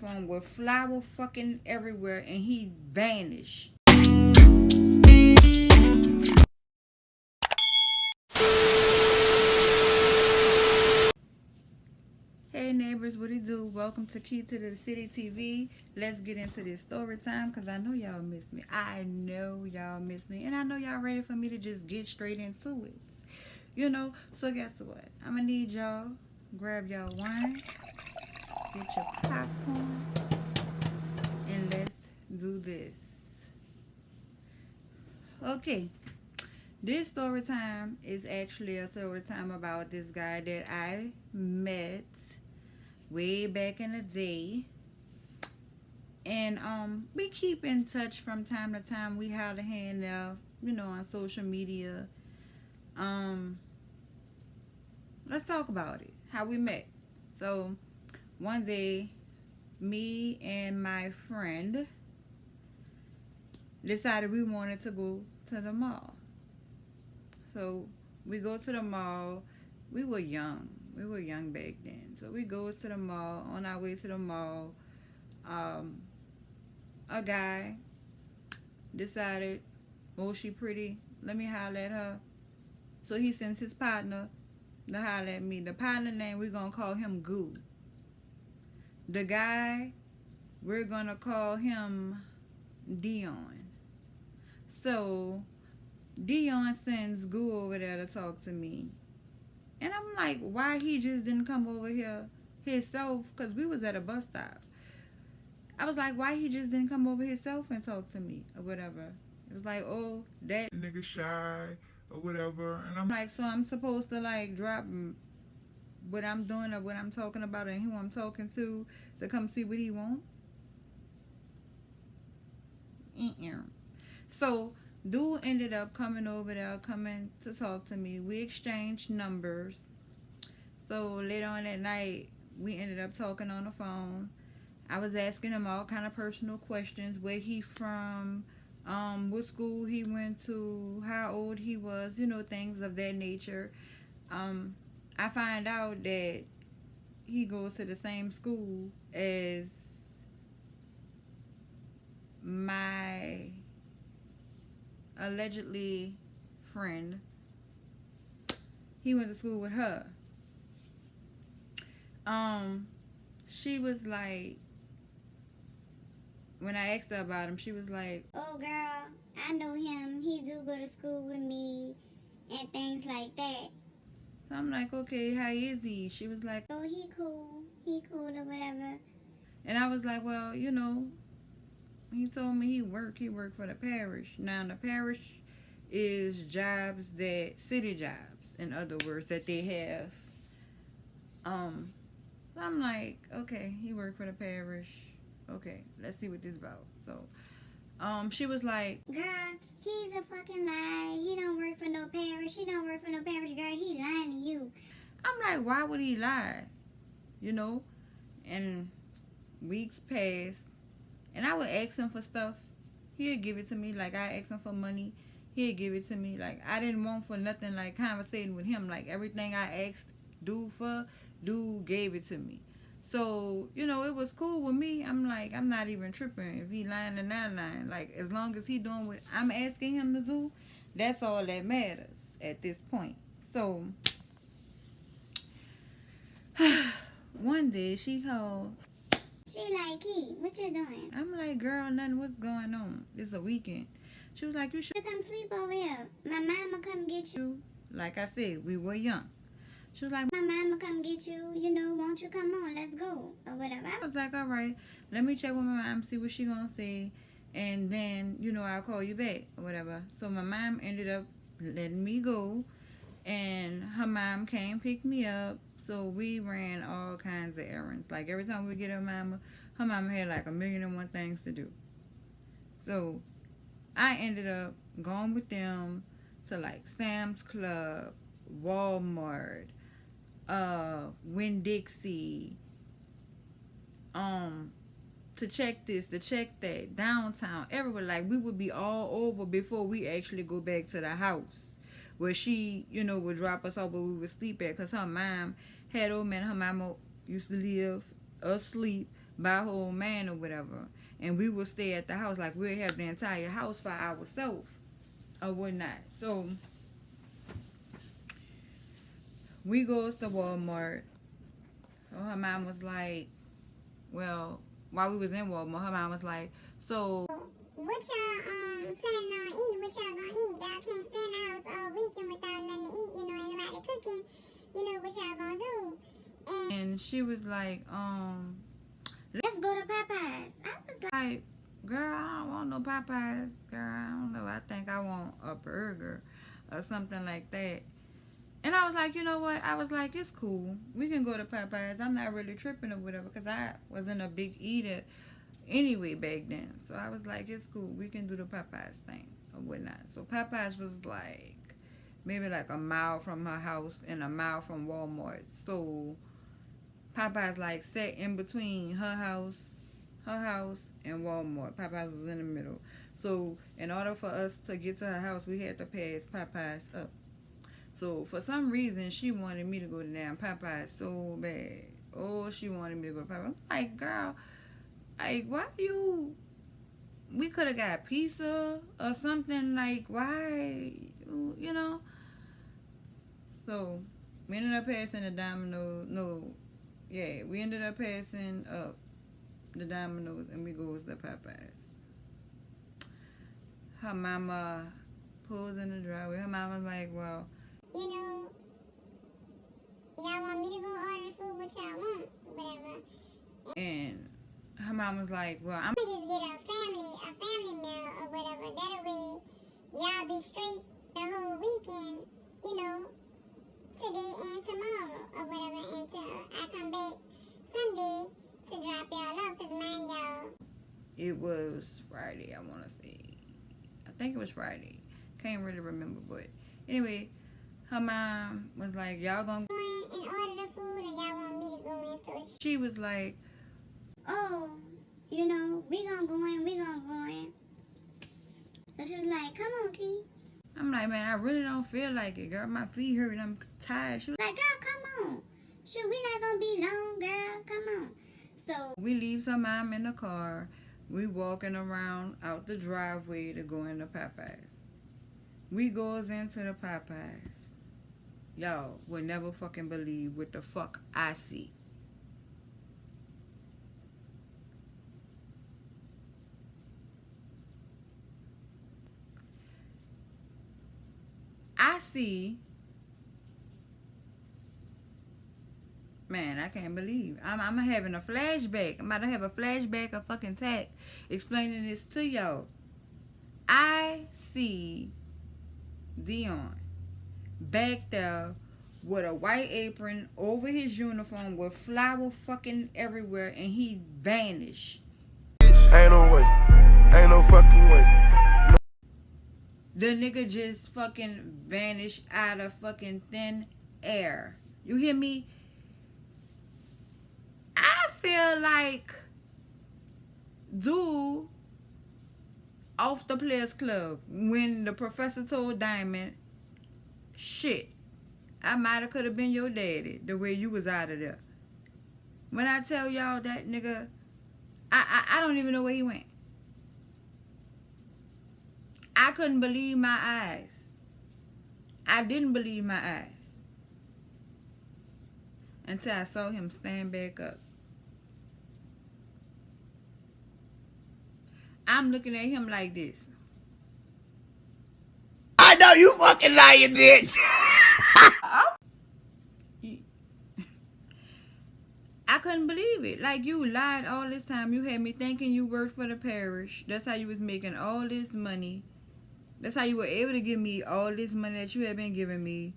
phone with flour fucking everywhere, and he vanished. Hey neighbors, what do you do? Welcome to Key to the City TV. Let's get into this story time because I know y'all miss me. I know y'all miss me. And I know y'all ready for me to just get straight into it. So guess what? I'm going to need y'all. Grab y'all wine. Get your popcorn. And let's do this. Okay. This story time is actually a story time about this guy that I met way back in the day, and we keep in touch from time to time. We have a hand now, on social media. Let's talk about it, how we met. So one day, me and my friend decided we wanted to go to the mall. So we go to the mall. We were young back then. So we go to the mall. On our way to the mall, a guy decided, oh, she pretty, let me holler at her. So he sends his partner to holler at me. The partner name, we're gonna call him Goo. The guy, we're gonna call him Dion. So Dion sends Goo over there to talk to me. And I'm like, why he just didn't come over here himself? Because we was at a bus stop. I was like, why he just didn't come over himself and talk to me or whatever. It was like, oh, that nigga shy or whatever. And I'm like, so I'm supposed to like drop what I'm doing or what I'm talking about and who I'm talking to come see what he want? So dude ended up coming over there, coming to talk to me. We exchanged numbers. So later on that night, we ended up talking on the phone. I was asking him all kind of personal questions: where he from, what school he went to, how old he was, things of that nature. I find out that he goes to the same school as my allegedly friend. He went to school with her. She was like, when I asked her about him, she was like, oh girl, I know him. He do go to school with me and things like that. So I'm like, okay, how is he? She was like, oh, he cool or whatever. And I was like, well, he told me he worked for the parish. Now the parish is jobs city jobs, in other words, that they have. So I'm like, okay, he worked for the parish. Okay, let's see what this about. So, she was like, girl, he's a fucking lie. He don't work for no parish. Girl, he lying to you. I'm like, why would he lie? And weeks passed, and I would ask him for stuff. He'd give it to me. Like, I asked him for money, he'd give it to me. Like, I didn't want for nothing, like conversating with him. Like, everything I asked dude gave it to me. So, it was cool with me. I'm like, I'm not even tripping if he lying or not lying. Like, as long as he doing what I'm asking him to do, that's all that matters at this point. So one day she called. She like, Key, what you doing? I'm like, girl, nothing. What's going on? It's a weekend. She was like, you should come sleep over here. My mama come get you. Like I said, we were young. She was like, my mama come get you. Won't you come on? Let's go or whatever. I was like, all right, let me check with my mom, see what she gonna say, and then I'll call you back or whatever. So my mom ended up letting me go, and her mom came pick me up. So we ran all kinds of errands. Like, every time we get her mama had like 1,000,001 things to do. So I ended up going with them to like Sam's Club, Walmart, Winn-Dixie, to check this, to check that, downtown, everywhere. Like, we would be all over before we actually go back to the house where she, would drop us off, but we would sleep at, because her mom had old man. Her mama used to live asleep by her old man or whatever. And we would stay at the house. Like, we'd have the entire house for ourselves or whatnot. So, we goes to Walmart. So her mom was like, well, while we was in Walmart, her mom was like, so what y'all planning on eating? What y'all gonna eat? Y'all can't stay in the house all weekend without nothing to eat. You know, ain't nobody cooking. You know what y'all gonna do? And she was like, let's go to Popeyes. I was like, girl, I don't want no Popeyes. Girl, I don't know. I think I want a burger or something like that. And I was like, you know what? I was like, it's cool. We can go to Popeyes. I'm not really tripping or whatever because I wasn't a big eater anyway back then. So I was like, it's cool. We can do the Popeyes thing or whatnot. So Popeyes was like maybe like a mile from her house and a mile from Walmart. So Popeyes like sat in between her house and Walmart. Popeyes was in the middle. So in order for us to get to her house, we had to pass Popeyes up. So for some reason, she wanted me to go to damn Popeyes so bad. Oh, she wanted me to go to Popeyes. I'm like, girl, like, why you? We could have got pizza or something. Like, why? You know? So we ended up passing the Domino's. We ended up passing up the Domino's and we goes to Popeyes. Her mama pulls in the driveway. Her mama's like, well, you know, y'all want me to go order food, what y'all want, whatever. And her mom was like, well, I'm gonna just get a family meal or whatever. That way, y'all be straight the whole weekend, you know, today and tomorrow or whatever, until I come back Sunday to drop y'all off, because mind y'all. It was Friday, I want to say. I think it was Friday. Can't really remember, but anyway, her mom was like, y'all gonna go in and order the food, or y'all want me to go in? So she was like, oh, you know, we gonna go in. So she was like, come on, Key. I'm like, man, I really don't feel like it, girl. My feet hurt. I'm tired. She was like, girl, come on. Shoot, we not gonna be long, girl. Come on. So we leaves her mom in the car. We walking around out the driveway to go into Popeyes. We goes into the Popeyes. Y'all will never fucking believe what the fuck I see. I see, man, I can't believe. I'm having a flashback. I'm about to have a flashback of fucking tech explaining this to y'all. I see Dion back there with a white apron over his uniform with flour fucking everywhere, and he vanished. Ain't no way. Ain't no fucking way. The nigga just fucking vanished out of fucking thin air. You hear me? I feel like dude off the Players Club when the professor told Diamond, shit, I might have could have been your daddy the way you was out of there. When I tell y'all that nigga, I don't even know where he went. I couldn't believe my eyes. I didn't believe my eyes until I saw him stand back up. I'm looking at him like this. I know you fucking lying, bitch. I couldn't believe it. Like, you lied all this time. You had me thinking you worked for the parish. That's how you was making all this money. That's how you were able to give me all this money that you had been giving me.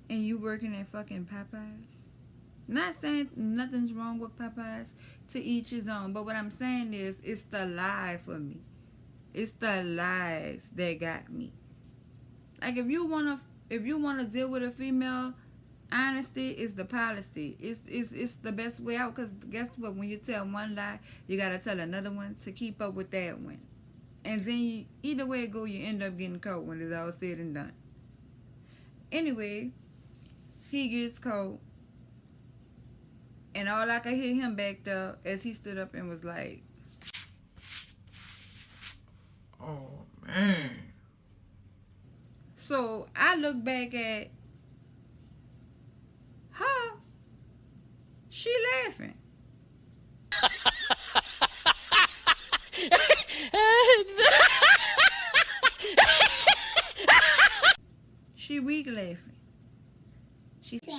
And you working at fucking Popeyes. Not saying nothing's wrong with Popeyes. To each his own. But what I'm saying is, it's the lie for me. It's the lies that got me. Like, if you wanna deal with a female, honesty is the policy. It's the best way out. Because guess what? When you tell one lie, you gotta tell another one to keep up with that one. And then either way it go, you end up getting caught when it's all said and done. Anyway, he gets caught. And all I could hear him back there as he stood up and was like, Oh, man. so I look back at her. She laughing. She weak laughing. She Say,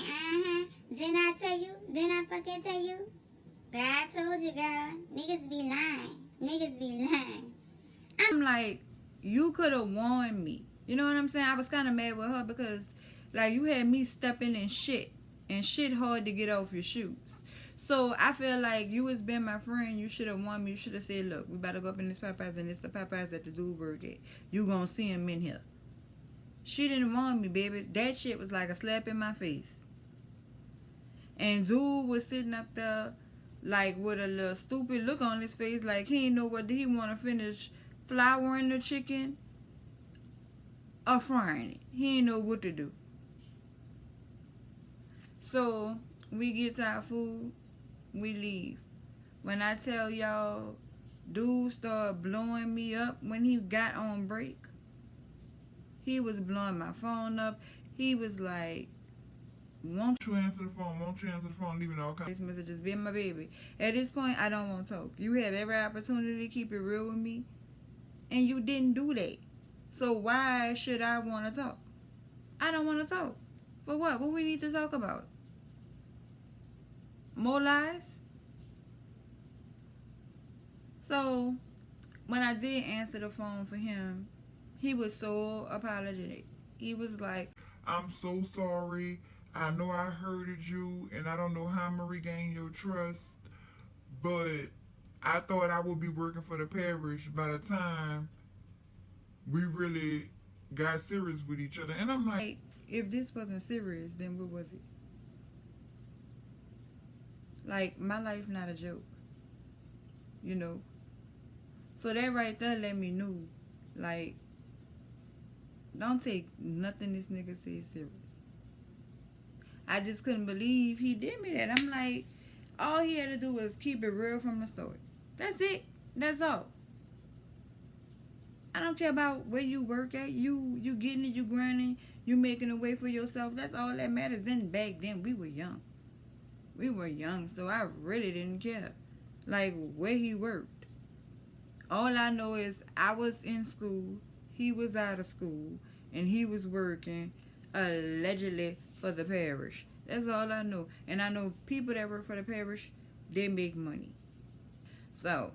didn't I tell you? Didn't I fucking tell you? God told you, girl. Niggas be lying. Niggas be lying. I'm like, you could have warned me. You know what I'm saying? I was kind of mad with her because, like, you had me stepping in shit. And shit hard to get off your shoes. So I feel like you was been my friend. You should have warned me. You should have said, look, we about to go up in this Popeyes and it's the Popeyes that the dude work at. You gonna see him in here. She didn't warn me, baby. That shit was like a slap in my face. And dude was sitting up there like with a little stupid look on his face, like he didn't know whether he want to finish flouring the chicken or frying it. He didn't know what to do. So we get to our food, we leave. When I tell y'all, dude started blowing me up when he got on break. He was blowing my phone up. He was like, won't You answer the phone? Won't you answer the phone? Leaving all kinds. these messages being my baby. At this point, I don't want to talk. You had every opportunity to keep it real with me, and you didn't do that. So why should I want to talk? I don't want to talk. For what? What we need to talk about? More lies? So when I did answer the phone for him, he was so apologetic. He was like, I'm so sorry. I know I hurted you, and I don't know how I'm going to regain your trust, but I thought I would be working for the parish by the time we really got serious with each other. And I'm like, if this wasn't serious, then what was it? Like, my life not a joke. You know? So that right there let me know, like, don't take nothing this nigga says serious. I just couldn't believe he did me that. I'm like, all he had to do was keep it real from the start. That's it. That's all. I don't care about where you work at. You getting it, you grinding, you making a way for yourself. That's all that matters. Then back then we were young. We were young, so I really didn't care. Like where he worked. All I know is I was in school, he was out of school, and he was working allegedly for the parish. That's all I know. And I know people that work for the parish, they make money. So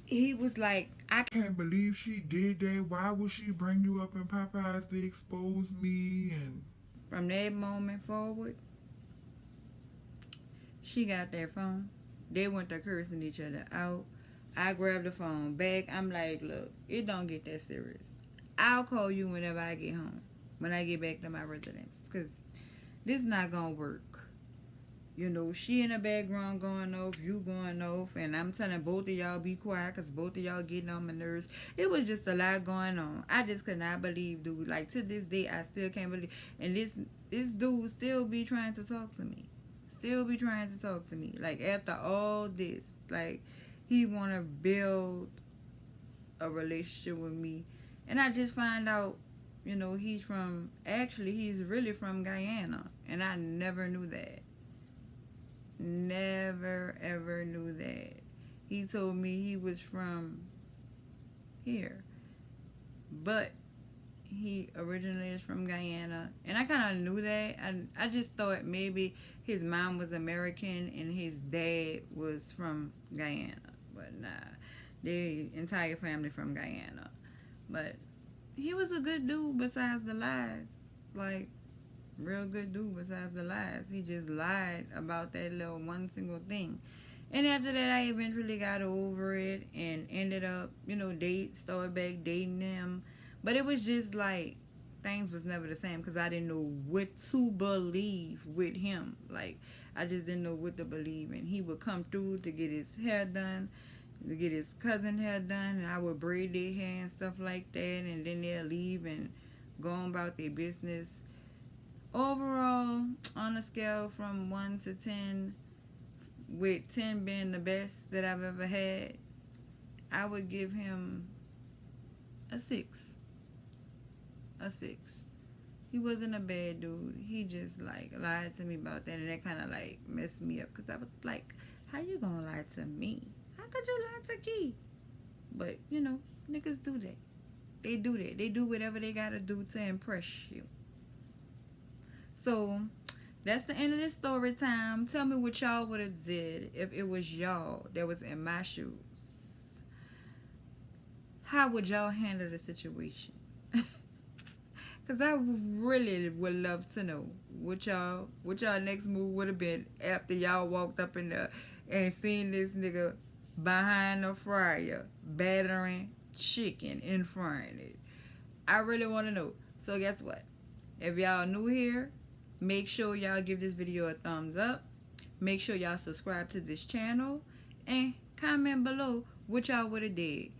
he was like, I can't believe she did that. Why would she bring you up in Popeyes to expose me? And from that moment forward, she got that phone. They went to cursing each other out. I grabbed the phone back. I'm like, look, it don't get that serious. I'll call you whenever I get home. When I get back to my residence. Because this not going to work. You know, she in the background going off, you going off. And I'm telling both of y'all be quiet because both of y'all getting on my nerves. It was just a lot going on. I just could not believe, dude. Like, to this day, I still can't believe. And this dude still be trying to talk to me. Still be trying to talk to me. Like, after all this. Like, he want to build a relationship with me. And I just find out, you know, he's really from Guyana. And I never knew that. Never, ever knew that. He told me he was from here. But he originally is from Guyana. And I kind of knew that. I just thought maybe his mom was American and his dad was from Guyana. But nah, the entire family from Guyana. But he was a good dude besides the lies. Like, real good dude besides the lies. He just lied about that little one single thing. And after that, I eventually got over it and ended up, you know, started back dating him. But it was just like, things was never the same because I didn't know what to believe with him. Like, I just didn't know what to believe in. He would come through to get his hair done, to get his cousin hair done, and I would braid their hair and stuff like that, and then they'll leave and go on about their business. overall, on a scale from 1 to 10, with 10 being the best that I've ever had, I would give him a 6. A 6. He wasn't a bad dude. He just like lied to me about that, and that kind of like messed me up, because I was like, how you gonna lie to me? How could you lie to Key? But you know, niggas do that. They do that. They do whatever they gotta do to impress you. So that's the end of this story time. Tell me what y'all would have did if it was y'all that was in my shoes. How would y'all handle the situation? Because I really would love to know what y'all next move would have been after y'all walked up in there and seen this nigga behind the fryer battering chicken in front of it. I really want to know. So guess what? If y'all new here, make sure y'all give this video a thumbs up. Make sure y'all subscribe to this channel. And comment below what y'all would have did.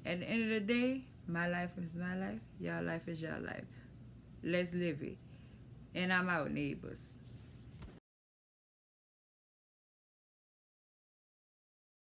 At the end of the day, my life is my life. Y'all life is y'all life. Let's live it. And I'm out, neighbors.